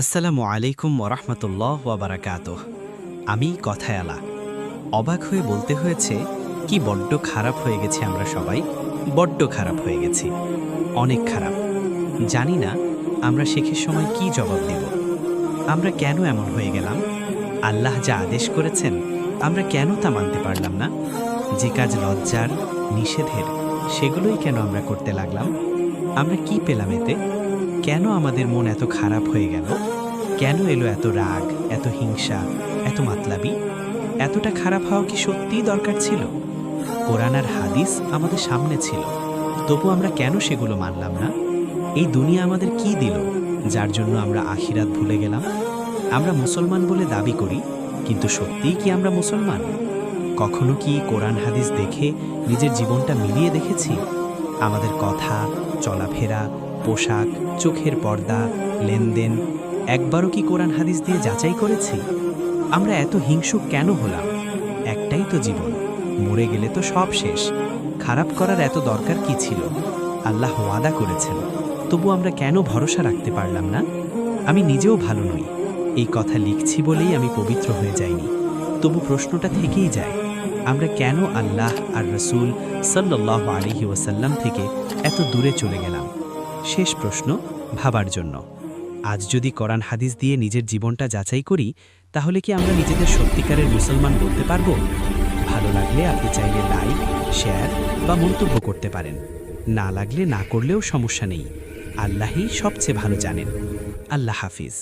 আসসালামু আলাইকুম ওরহমতুল্লাহ ওয়াবারাকাতুহ। আমি কথায় আলা। অবাক হয়ে বলতে হয়েছে, কি বড্ড খারাপ হয়ে গেছি আমরা সবাই, বড্ড খারাপ হয়ে গেছি, অনেক খারাপ। জানি না আমরা শেখের সময় কি জবাব দিব। আমরা কেন এমন হয়ে গেলাম? আল্লাহ যা আদেশ করেছেন আমরা কেন তা মানতে পারলাম না? যে কাজ লজ্জার, নিষেধের, সেগুলোই কেন আমরা করতে লাগলাম? আমরা কি পেলাম এতে? কেন আমাদের মন এত খারাপ হয়ে গেল? কেন এলো এত রাগ, এত হিংসা, এত মাতলাবি? এতটা খারাপ হওয়া কি সত্যিই দরকার ছিল? কোরআন আর হাদিস আমাদের সামনে ছিল, তবু আমরা কেন সেগুলো মানলাম না? এই দুনিয়া আমাদের কি দিল, যার জন্য আমরা আখিরাত ভুলে গেলাম? আমরা মুসলমান বলে দাবি করি, কিন্তু সত্যিই কি আমরা মুসলমান? কখনো কি কোরআন হাদিস দেখে নিজের জীবনটা মিলিয়ে দেখেছি? আমাদের কথা, চলাফেরা, পোশাক, চোখের পর্দা, লেনদেন একবারও কি কোরআন হাদিস দিয়ে যাচাই করেছি? আমরা এত হিংসুক কেন হলাম? একটাই তো জীবন, মরে গেলে তো সব শেষ। খারাপ করার এত দরকার কি ছিল? আল্লাহ ওয়াদা করেছেন, তবু আমরা কেন ভরসা রাখতে পারলাম না? আমি নিজেও ভালো নই, এই কথা লিখছি বলেই আমি পবিত্র হয়ে যাইনি। তবু প্রশ্নটা থেকেই যায়, আমরা কেন আল্লাহ আর রসুল সাল্লাল্লাহু আলাইহি ওয়াসাল্লাম থেকে এত দূরে চলে গেলাম? শেষ প্রশ্ন, ভাবার জন্য। আজ যদি কোরআন হাদিস দিয়ে নিজের জীবনটা যাচাই করি, তাহলে কি আমরা নিজেদের সত্যিকারের মুসলমান বলতে পারবো? ভালো লাগলে আপনি চাইলে লাইক, শেয়ার বা মন্তব্য করতে পারেন। না লাগলে না করলেও সমস্যা নেই। আল্লাহই সবচেয়ে ভালো জানেন। আল্লাহ হাফিজ।